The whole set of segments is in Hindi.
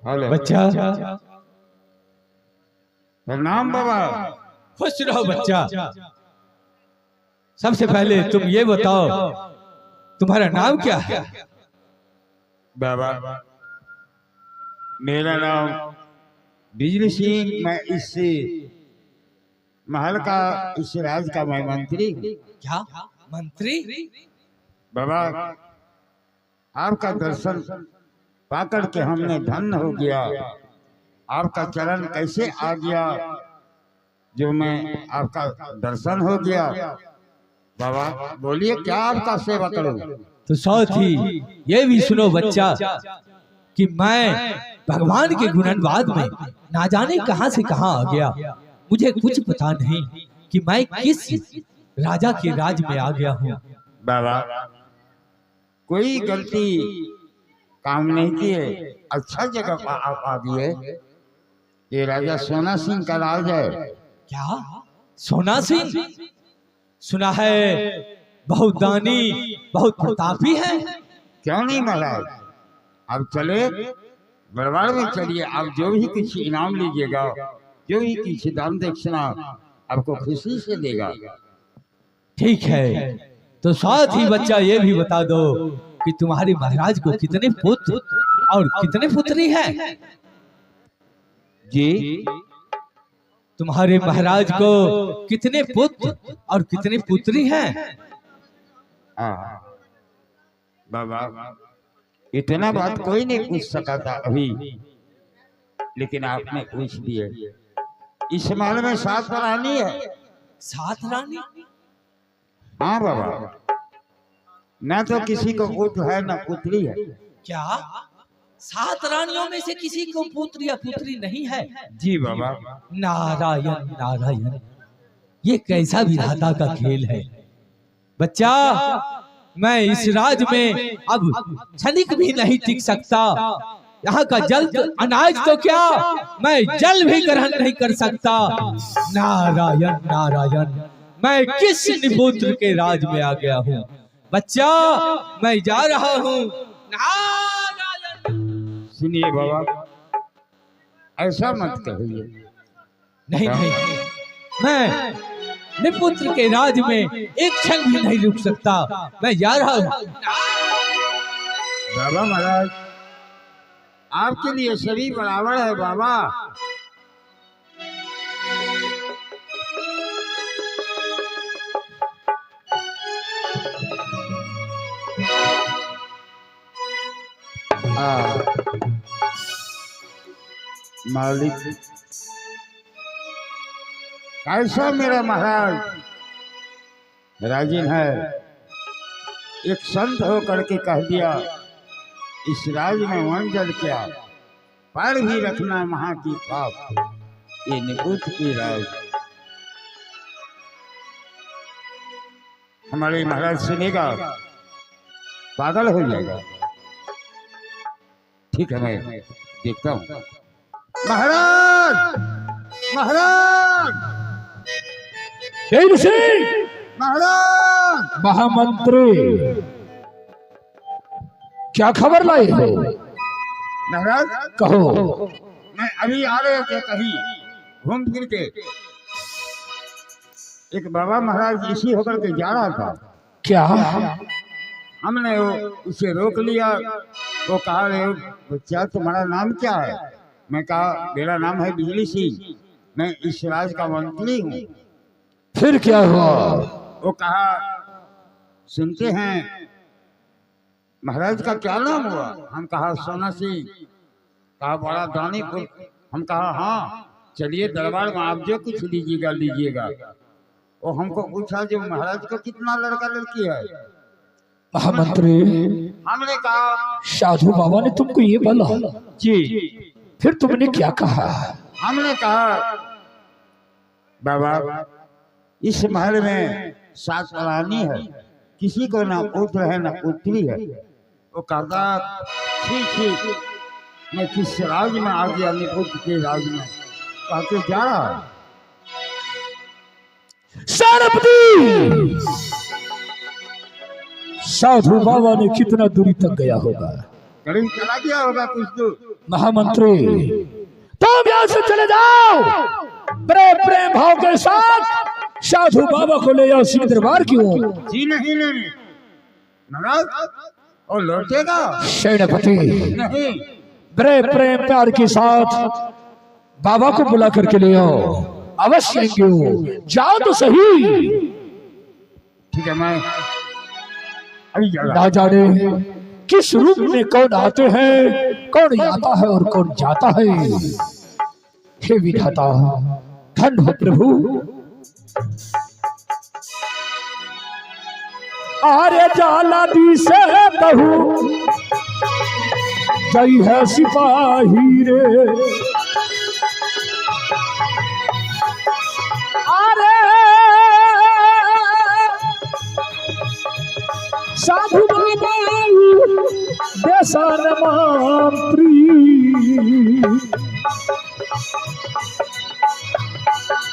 हेलो बच्चा। प्रणाम बाबा। खुश रहो बच्चा। सबसे पहले तुम ये बताओ तुम्हारा नाम क्या है? बाबा मेरा नाम बिजली सिंह, मैं इस महल का, इस राज का मैं मंत्री हूँ। क्या मंत्री? बाबा आपका दर्शन पाकर के हमने धन्य हो गया। आपका चरण कैसे आ गया जो मैं आपका दर्शन हो गया। बाबा बोलिए क्या आपका सेवा करूं? तो साथ ही ये भी सुनो बच्चा कि मैं भगवान के गुणगान में ना जाने कहां से कहां आ गया। मुझे कुछ पता नहीं कि मैं किस राजा के राज में आ गया हूँ। बाबा कोई गलती काम नहीं किए, अच्छा जगह पर आप आ गए। ये राजा सोना सिंह का राज है। क्या सोना सिंह? सुना है बहुत दानी, बहुत प्रतापी है। क्यों नहीं महाराज, अब चले दरबार में चलिए। आप जो भी कुछ इनाम लीजिएगा, जो भी कुछ दान दक्षिणा आपको खुशी से देगा। ठीक है, तो साथ ही बच्चा ये भी बता दो कि तुम्हारे महाराज को कितने पुत्र और कितने पुत्री हैं? जी तुम्हारे महाराज को कितने पुत्र और कितने पुत्री हैं? बाबा इतना बात कोई नहीं पूछ सका था अभी, लेकिन आपने पूछ दिए। इस महल में 7 रानी है। 7 रानी? हाँ बाबा, न तो किसी को पुत्र है न पुत्री है। क्या 7 रानियों में से किसी को पुत्र या पुत्री नहीं है? जी बाबा। नारायण नारायण, ये कैसा विधाता का खेल है। बच्चा मैं इस राज में अब क्षणिक भी नहीं टिक सकता। यहाँ का जल अनाज तो क्या, मैं जल भी ग्रहण नहीं कर सकता। नारायण नारायण, मैं किस निपुत्र के राज में आ गया हूँ। बच्चा मैं जा रहा हूँ। नारायण। सुनिए बाबा, ऐसा मत कहिए। नहीं नहीं, मैं निपुत्र के राज में एक क्षण भी नहीं रुक सकता। मैं जा रहा हूँ। बाबा महाराज आपके लिए सभी बराबर है बाबा। मालिक कैसा मेरा महाराज राजीन है। एक संत होकर के कह दिया इस राज में वन जल क्या, पैर भी रखना महा की पाप, ये निपुत की राज। हमारे महाराज सुनेगा पागल हो जाएगा। ठीक है मैं देखता हूँ। महाराज महाराज महाराज महामंत्री क्या खबर लाए हो? महाराज कहो। मैं अभी आ रहे थे कहीं घूम फिर के, एक बाबा महाराज इसी होकर के जा रहा था। क्या? हमने उसे रोक लिया। वो कहा रे बच्चा तुम्हारा नाम क्या है? मैं कहा मेरा नाम है बिजली सिंह, मैं इस राज का मंत्री हूँ। फिर क्या हुआ? वो कहा सुनते हैं महाराज का क्या नाम हुआ? हम कहा सोना सिंह। कहा बड़ा दानी पुत्र। हम कहा हाँ चलिए दरबार में आप जो कुछ लीजिएगा लीजिएगा। वो हमको पूछा जो महाराज को कितना लड़का लड़की है? महामंत्री हमने कहा साधु बाबा ने तुमको ये बोला? जी। फिर तुमने क्या कहा? हमने कहा बाबा इस महल में 7 रानी है, किसी को ना पुत्र है ना पुत्री है। वो कहता ठीक मैं किस राज में आ गया, निपुत्र के राज में। कहते जा रहा है साधु बाबा ने कितना दूरी तक गया होगा? करीब चला गया होगा कुछ तो। महामंत्री तुम यहाँ से चले जाओ, बड़े प्रेम भाव के साथ साधु बाबा को ले जाओ सिंह दरबार की ओर। जी नहीं लेने महाराज, और लौटेगा सेनापति नहीं। बड़े प्रेम प्यार के साथ बाबा को बुला करके ले आओ, अवश्य आएंगे वो। जाओ तो सही। ठीक है, मैं अभी जा रहा ना जाने किस रूप में कौन आते हैं, कौन आता है और कौन जाता है। हे विधाता, धन हो प्रभु। आर्य जाला दी से कहूं, जय है सिपाही रे। अरे साधु बाबा देशन मंत्री,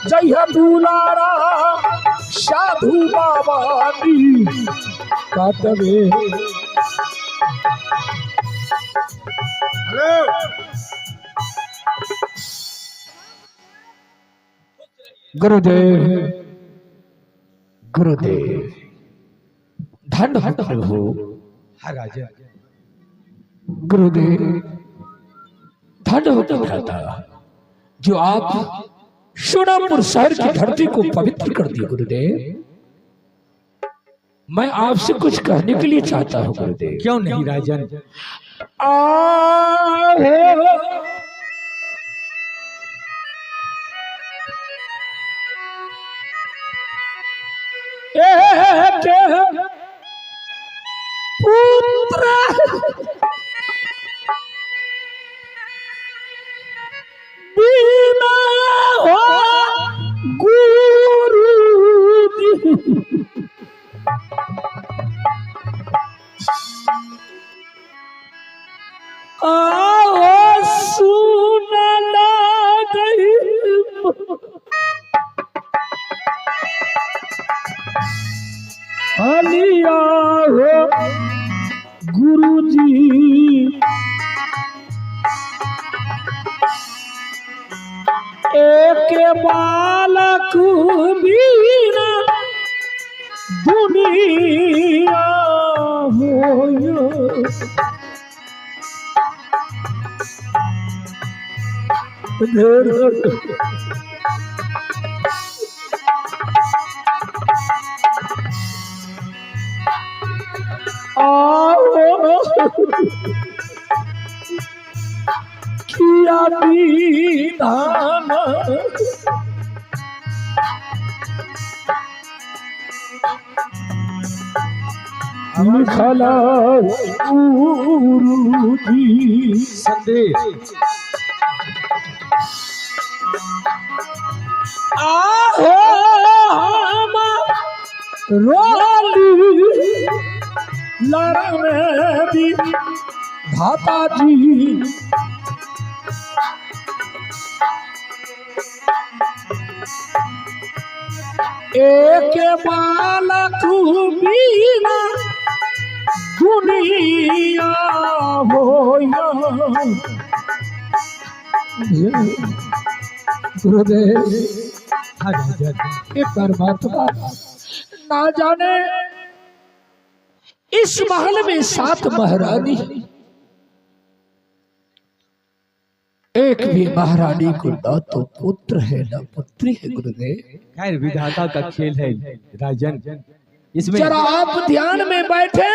जय है दुलारा साधु बाबा दी काटवे। हेलो, गुरुदेव गुरुदेव, धन हो प्रभु। हाँ राजा। गुरुदेव धन हो भ्राता, जो आप सोनापुर शहर की धरती को पवित्र कर दिए। गुरुदेव मैं आपसे कुछ कहने के लिए चाहता हूँ गुरुदेव। क्यों नहीं राजन? पुत्र बिना हो गुरु आओ सुनना गई अलिया हो गुरुजी। एक बालक बिना दुनिया हो। किया विधान लिखला गुरुजी। संदेश आहो हम रोली लड़ में भी धाता जी। एक बालक बिना दुनिया हो। गुरुदेव हाँ राजा। ये परमात्मा ना जाने इस महल में 7 महारानी, एक भी महारानी को ना तो पुत्र है ना पुत्री है। गुरुदेव खैर विधाता का खेल है राजन, इसमें जरा आप ध्यान में बैठे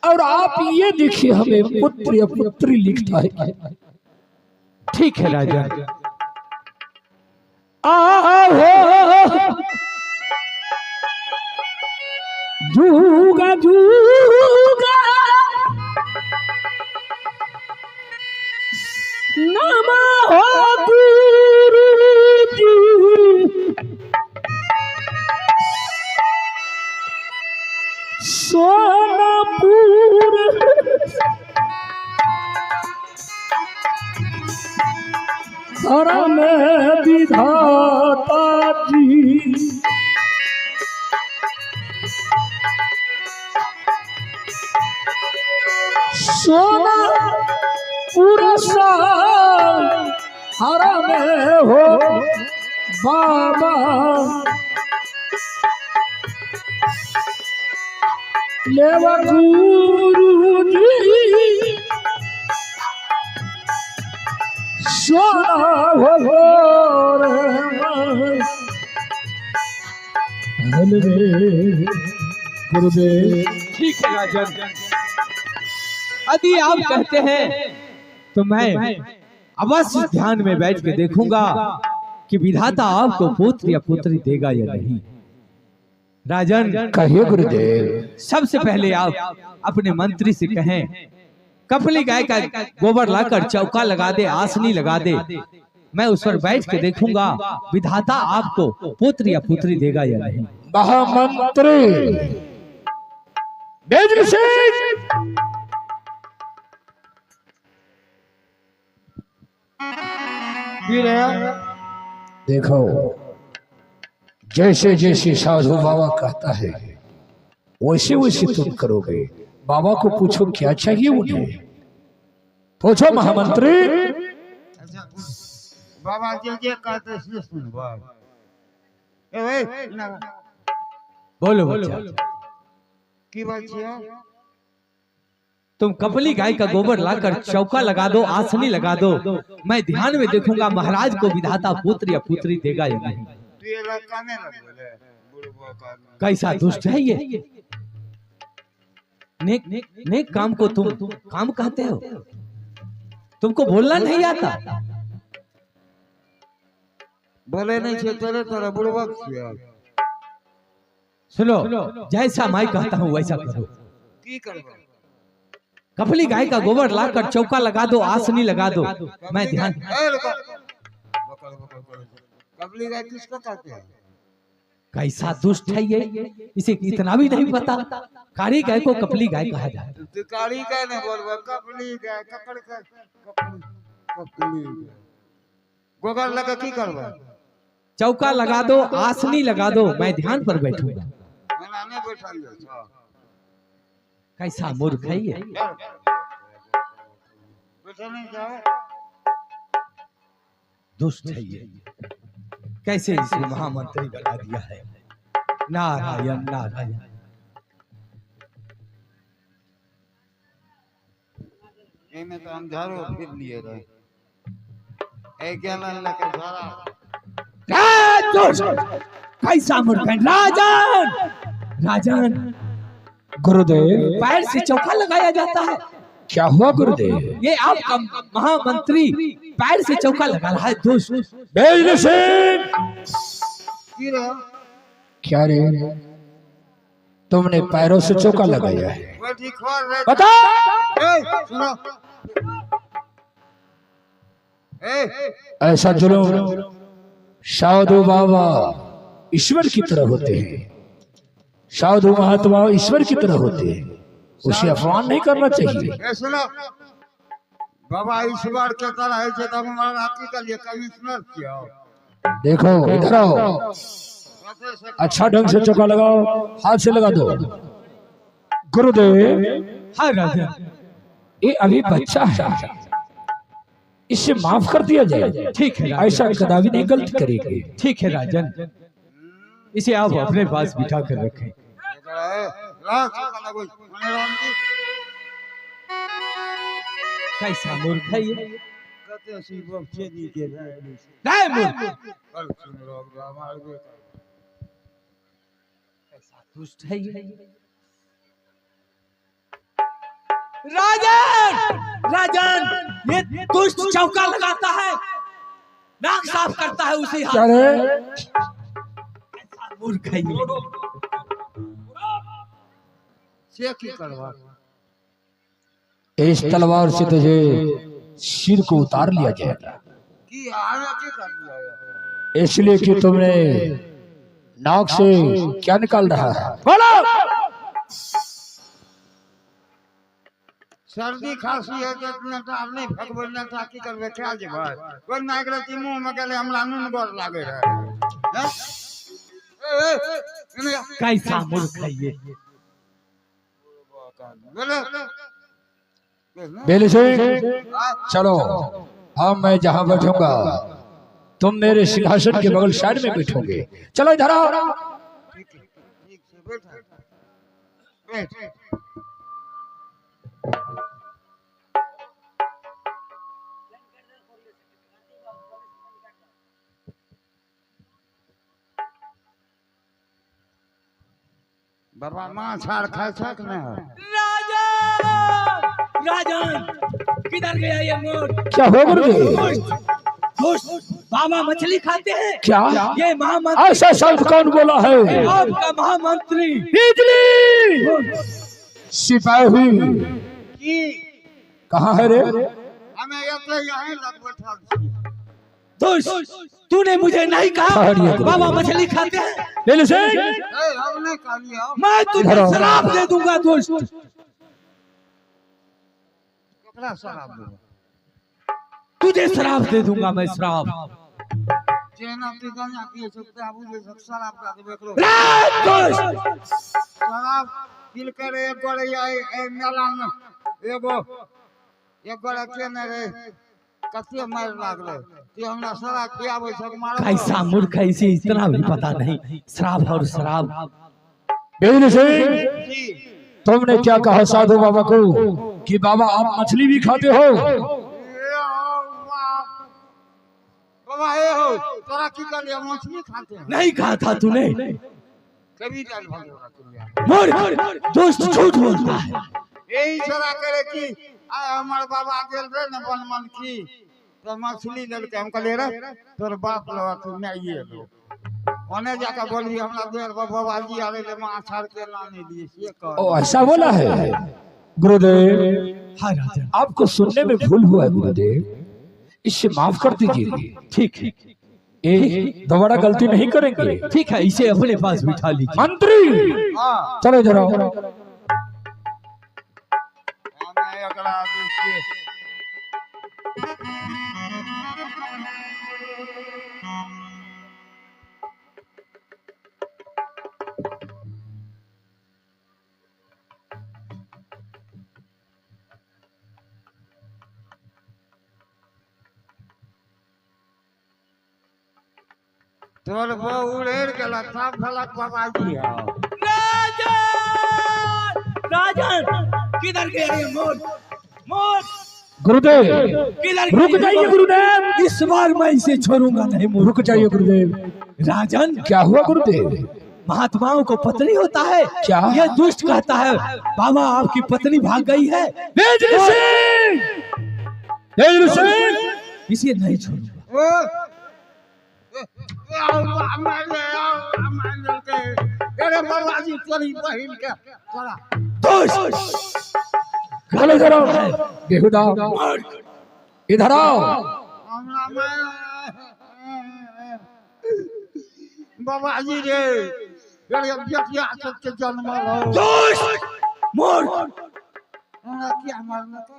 और आप ये देखिए हमें पुत्र या पुत्री लिखता है। ठीक है राजन। आहो जूगा जूगा नमः गुरुजी। सोनापुर धर्म विधाता जी। सोना पूरा साल हरा में हो बाबा लेवा गुरु जी सोना हो गुरुदेव। ठीक है राजन, यदि आप कहते हैं तो मैं अवश्य ध्यान में बैठ के देखूंगा कि विधाता आपको पुत्र या पुत्री देगा या नहीं। राजन कहिए गुरुदेव। सबसे पहले आप अपने मंत्री से कहें कपली गाय का गोबर लाकर चौका लगा दे, आसनी लगा दे। मैं उस पर बैठ के देखूंगा विधाता आपको पुत्र या पुत्री देगा या नहीं। महामंत्री बेजल सिंह देखो, जैसे जैसे साधु बाबा कहता है वैसे वैसे तुम करोगे। बाबा को पूछो क्या चाहिए उन्हें, पूछो महामंत्री। बाबा जे कहते सुन बाबा। ए भाई ना बोलो बच्चा, की बात है? तुम कपली गाय का गोबर लाकर चौका लगा दो, आसनी लगा दो। मैं ध्यान में देखूंगा महाराज को विधाता पुत्र या पुत्री देगा या नहीं। ये लड़का ने लग बोले बुढ़वा का कैसा दुष्ट है ये। नेक नेक काम को तुम काम कहते हो, तुमको बोलना नहीं आता। बोले नहीं छे तेरे तोरा बुढ़वा किया। सुनो, जैसा मैं कहता हूँ वैसा करो। की करबो? कपली गाय का गोबर लाकर चौका लगा दो, आसनी लगा दो। मैं ध्यान। कपली गाय किसको कहते हैं? कैसा दुष्ट है ये, इसे इतना भी नहीं पता। कारी गाय को कपली गाय कहा जाता है। तू कारी गाय नहीं बोलबो, कपली गाय कपड़ का कपली गोबर लगा की करबो? चौका लगा दो, आसनी लगा दो। मैं ध्यान पर बैठूंगा। मैं नहीं बैठा लियो। कैसा मूर्ख है ये। बैठा नहीं जाओ। दुष्ट है ये, कैसे इसे महामंत्री बना दिया है। नारायण नारायण। ये में तो हम झाड़ू फिर लिए रहे। ए ज्ञान लेके झाड़ा। कैसा मूर्ख है राजन। राजन गुरुदेव, पैर से चौका लगाया जाता है। क्या हुआ गुरुदेव? ये आपका महामंत्री पैर से चौका लगा रहा है। दोस्त बेजल सिंह की रे? क्या रे, तुमने पैरों से चौका लगाया है? वो ठीक हो रे। बता। ए सुनो। ए ऐसा जुलूम साधु बाबा ईश्वर की तरह होते हैं, साधु महात्मा ईश्वर की तरह होते हैं, उसे अपमान नहीं करना चाहिए। ए सुनो, बाबा ईश्वर के तरह है जे तब हमारा आपकी के लिए कमिश्नर किया। देखो इधर आओ, अच्छा ढंग से चौका लगाओ, हाथ से लगा दो। गुरुदेव, हाँ राजा, ये अभी बच्चा है, इसे माफ कर दिया जाए। ठीक है ऐसा कदापि नहीं गलती करेगी। ठीक है राजन, इसे आप अपने पास बिठा कर रखें। कैसा मूर्ख है ये। नहीं मूर्ख, कैसा दुष्ट है ये। राजन राजन, ये दुष्ट चौका लगाता है, नाक साफ करता है उसी हाथ से। कैसा मूर्ख है ये। की करवा इस तलवार से तुझे सिर को उतार लिया जाएगा, की आगे की कर लिया, इसलिए कि तुमने नाक से क्या निकाल रहा है? बोलो। सर्दी खांसी है तो इतना टार नहीं फकबरना था की करबे क्या जे भाई कोई नागरा की मुंह में गले हमरा नून गोर लागे रहे हैं। कैसा मूर्ख है ये। बोले बेली सिंह चलो, अब मैं जहां बैठूंगा तुम मेरे सिंहासन के बगल साइड में बैठोगे। चलो इधर आओ। ठीक है, ठीक से बैठ। बाबा माँ छाड़ खाए छक नहीं राजन किधर गया ये मोर? क्या हो गुरुदेव? बाबा मछली खाते हैं क्या ये महामंत्री? ऐसा शब्द कौन बोला है? आपका महामंत्री बिजली सिपाही कहाँ है रे? हमें यहाँ लग बैठा छी। दोस्त तूने मुझे नहीं कहा बाबा मछली खाते हैं? बेली सिंह हमने कहा लिया। मैं तुझे शराब दे दूंगा दोस्त। कपड़ा शराब दूंगा, तुझे शराब दे दूंगा मैं शराब। जेना तू गंजा पिए सकते आप मुझे सब शराब का देबे करो। दोस्त शराब पील कर एक गोरे ए मेला में एगो एक गोरे के ने रे कते मार लागले तू हमरा शराब पियाबे छ मारो। कैसा मूर्ख है, इसे इतना भी पता नहीं शराब और शराब। बेली सिंह जी तुमने क्या कहा साधु बाबा को कि बाबा आप मछली भी खाते हो? बाबा ए हो तोरा की कर लिया मछली खाते हैं? नहीं कहा था तूने। कभी डाल भगोरा तुम मूर्ख दोस्त झूठ बोलता है। यही छोरा करे कि हमारे बाबा गेल रे न बनमन की तो मछली लेके हम कहले रे तोर बाप लवा तू मैं ये लो ओने जाकर बोली हमरा देर बाबा जी आले ले मां छाड़ के लाने दिए से कर। ओ ऐसा बोला है गुरुदेव? हाँ राजा आपको सुनने में भूल हुआ है गुरुदेव, इससे माफ कर दीजिए। ठीक है ये दोबारा गलती नहीं करेंगे। ठीक है, इसे अपने पास बिठा लीजिए। मंत्री हां चलो इधर आओ। हमें एकरा देखिए तोर बहु उड़ेर गेला सब फलक बाबा जी है। राजन किधर गया ये मोर? मोर गुरुदेव किधर रुक गया? जाइए गुरुदेव, इस बार मैं इसे छोड़ूंगा नहीं। मोर रुक जाइए गुरुदेव। राजन क्या हुआ गुरुदेव? महात्माओं को पत्नी होता है क्या? यह दुष्ट कहता है बाबा आपकी पत्नी भाग गई है। बेली सिंह, बेली सिंह इसे नहीं छोड़ूंगा। अरे बाबा जी तोरी बहिन के तोरा दोस्त चलो इधर आओ। बेहुदा इधर आओ। हमरा बाबा जी रे अरे बेटिया सबके जन्म हो दोस्त मोर हमरा क्या मारना तो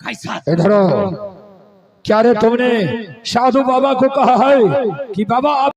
कैसा? इधर आओ। क्या रे तुमने साधु बाबा को कहा है कि बाबा आप